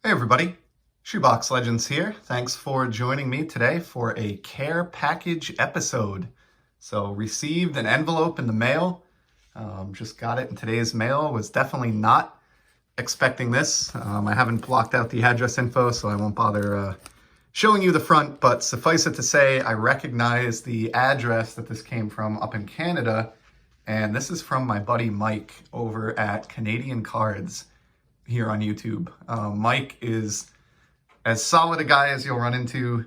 Hey everybody, Shoebox Legends here. Thanks for joining me today for a care package episode. So received an envelope in the mail, just got it in today's mail, was definitely not expecting this. I haven't blocked out the address info, so I won't bother showing you the front, but suffice it to say, I recognize the address that this came from up in Canada, and this is from my buddy Mike over at Canadian Cards here on YouTube. Mike is as solid a guy as you'll run into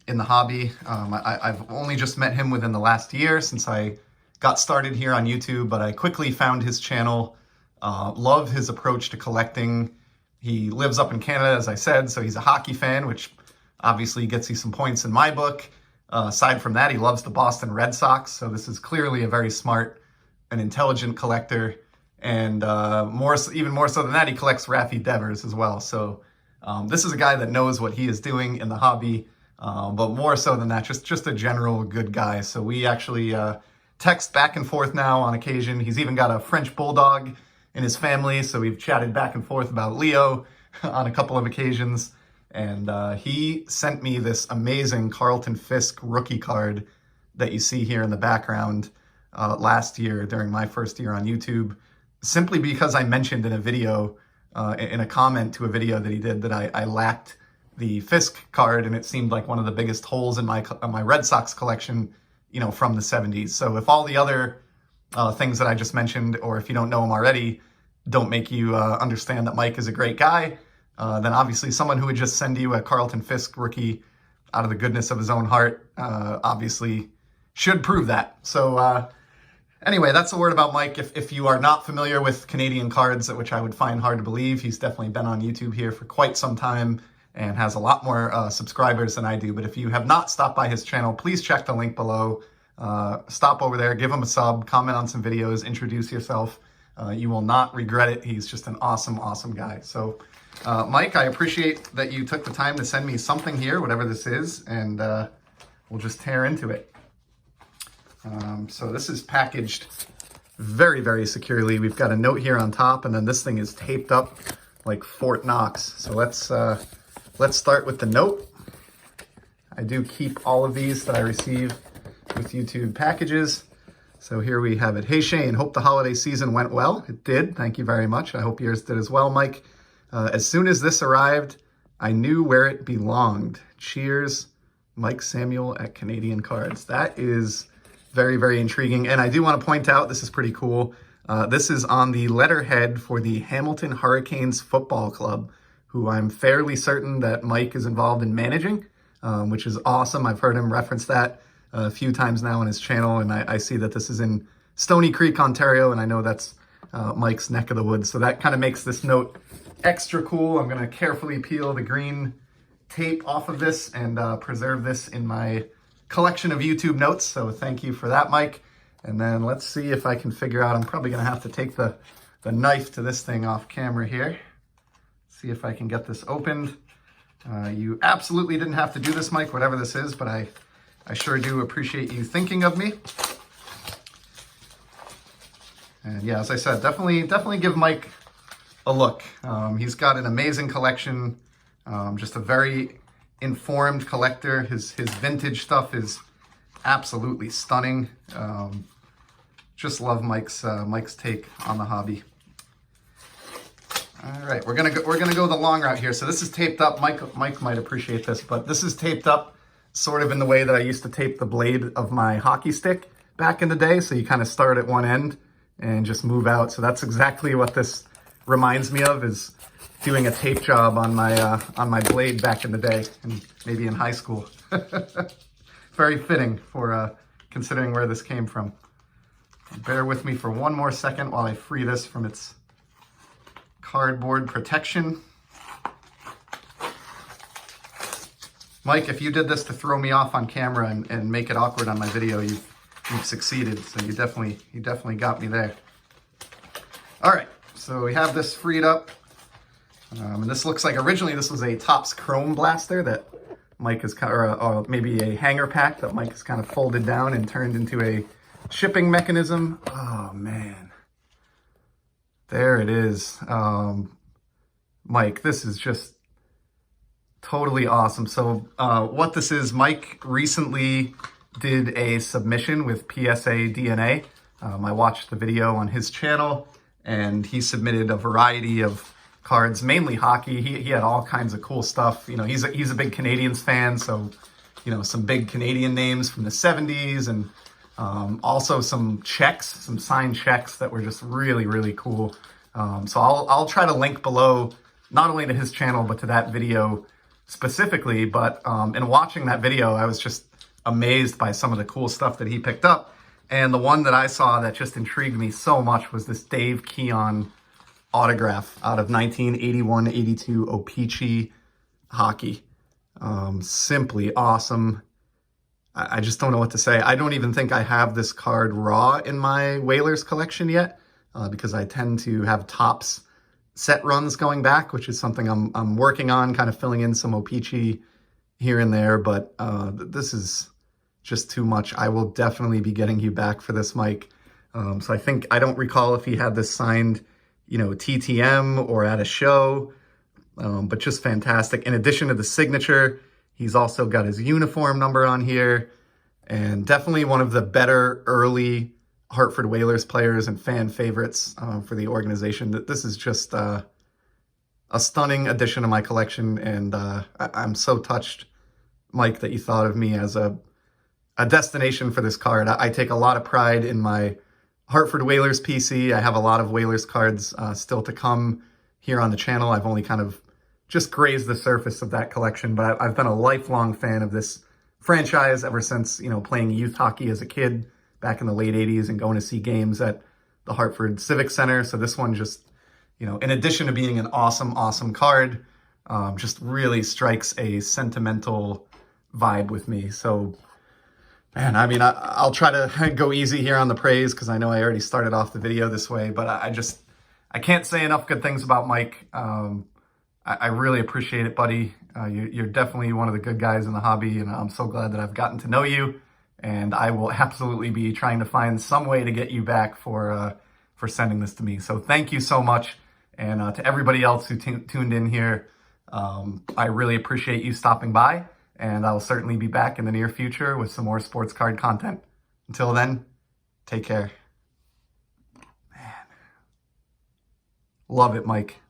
in the hobby. I've only just met him within the last year since I got started here on YouTube, but I quickly found his channel, love his approach to collecting. He lives up in Canada, as I said, so he's a hockey fan, which obviously gets you some points in my book. Aside from that, he loves the Boston Red Sox, so this is clearly a very smart and intelligent collector. And even more so than that, he collects Raffy Devers as well. So this is a guy that knows what he is doing in the hobby, but more so than that, just a general good guy. So we actually text back and forth now on occasion. He's even got a French bulldog in his family, so we've chatted back and forth about Leo on a couple of occasions. And he sent me this amazing Carlton Fisk rookie card that you see here in the background last year during my first year on YouTube, simply because I mentioned in a video, in a comment to a video that he did, that I lacked the Fisk card, and it seemed like one of the biggest holes in my Red Sox collection, you know, from the 70s. So if all the other things that I just mentioned, or if you don't know him already, don't make you understand that Mike is a great guy, then obviously someone who would just send you a Carlton Fisk rookie out of the goodness of his own heart, obviously should prove that. So anyway, that's the word about Mike. If you are not familiar with Canadian Cards, which I would find hard to believe, he's definitely been on YouTube here for quite some time and has a lot more subscribers than I do. But if you have not stopped by his channel, please check the link below. Stop over there, give him a sub, comment on some videos, introduce yourself. You will not regret it. He's just an awesome, awesome guy. So Mike, I appreciate that you took the time to send me something here, whatever this is, and we'll just tear into it. So this is packaged very, very securely. We've got a note here on top, and then this thing is taped up like Fort Knox. So let's start with the note. I do keep all of these that I receive with YouTube packages. So here we have it. Hey Shane, hope the holiday season went well. It did. Thank you very much. I hope yours did as well, Mike. As soon as this arrived, I knew where it belonged. Cheers, Mike Samuel at Canadian Cards. That is very, very intriguing. And I do want to point out, this is pretty cool. This is on the letterhead for the Hamilton Hurricanes Football Club, who I'm fairly certain that Mike is involved in managing, which is awesome. I've heard him reference that a few times now on his channel, and I see that this is in Stoney Creek, Ontario, and I know that's Mike's neck of the woods. So that kind of makes this note extra cool. I'm going to carefully peel the green tape off of this and preserve this in my collection of YouTube notes. So thank you for that, Mike. And then let's see if I can figure out, I'm probably going to have to take the knife to this thing off camera here. See if I can get this opened. You absolutely didn't have to do this, Mike, whatever this is, but I sure do appreciate you thinking of me. And yeah, as I said, definitely give Mike a look. He's got an amazing collection, just a very informed collector. His vintage stuff is absolutely stunning. Just love Mike's take on the hobby. All right, we're gonna go the long route here. So this is taped up. Mike might appreciate this, but this is taped up sort of in the way that I used to tape the blade of my hockey stick back in the day. So you kind of start at one end and just move out. So that's exactly what this reminds me of, is doing a tape job on my blade back in the day, and maybe in high school. Very fitting for considering where this came from. Bear with me for one more second while I free this from its cardboard protection. Mike, if you did this to throw me off on camera and make it awkward on my video, you've succeeded. So you definitely got me there. All right, so we have this freed up. And this looks like, originally this was a Topps Chrome Blaster that Mike has, or maybe a hanger pack that Mike has kind of folded down and turned into a shipping mechanism. Oh man, there it is. Mike, this is just Totally awesome. So what this is, Mike recently did a submission with PSA DNA. I watched the video on his channel, and he submitted a variety of cards, mainly hockey. He had all kinds of cool stuff. You know, he's a big Canadiens fan, so, you know, some big Canadian names from the 70s, and also some checks, some signed checks that were just really, really cool. So I'll try to link below, not only to his channel, but to that video specifically. But in watching that video, I was just amazed by some of the cool stuff that he picked up. And the one that I saw that just intrigued me so much was this Dave Keon autograph out of 1981-82 O-Pee-Chee hockey. Simply awesome. I just don't know what to say. I don't even think I have this card raw in my Whalers collection yet, because I tend to have Topps set runs going back, which is something I'm working on, kind of filling in some O-Pee-Chee here and there. But this is just too much. I will definitely be getting you back for this, Mike. So I don't recall if he had this signed, you know, TTM or at a show, but just fantastic. In addition to the signature, he's also got his uniform number on here, and definitely one of the better early Hartford Whalers players and fan favorites for the organization. This is just a stunning addition to my collection, and I'm so touched, Mike, that you thought of me as a destination for this card. I take a lot of pride in my Hartford Whalers PC. I have a lot of Whalers cards still to come here on the channel. I've only kind of just grazed the surface of that collection, but I've been a lifelong fan of this franchise ever since, you know, playing youth hockey as a kid back in the late 80s and going to see games at the Hartford Civic Center. So this one just, you know, in addition to being an awesome, awesome card, just really strikes a sentimental vibe with me. So, man, I mean, I'll try to go easy here on the praise, because I know I already started off the video this way, but I can't say enough good things about Mike. I really appreciate it, buddy. You're definitely one of the good guys in the hobby, and I'm so glad that I've gotten to know you. And I will absolutely be trying to find some way to get you back for sending this to me. So thank you so much. And to everybody else who tuned in here, I really appreciate you stopping by. And I'll certainly be back in the near future with some more sports card content. Until then, take care. Man. Love it, Mike.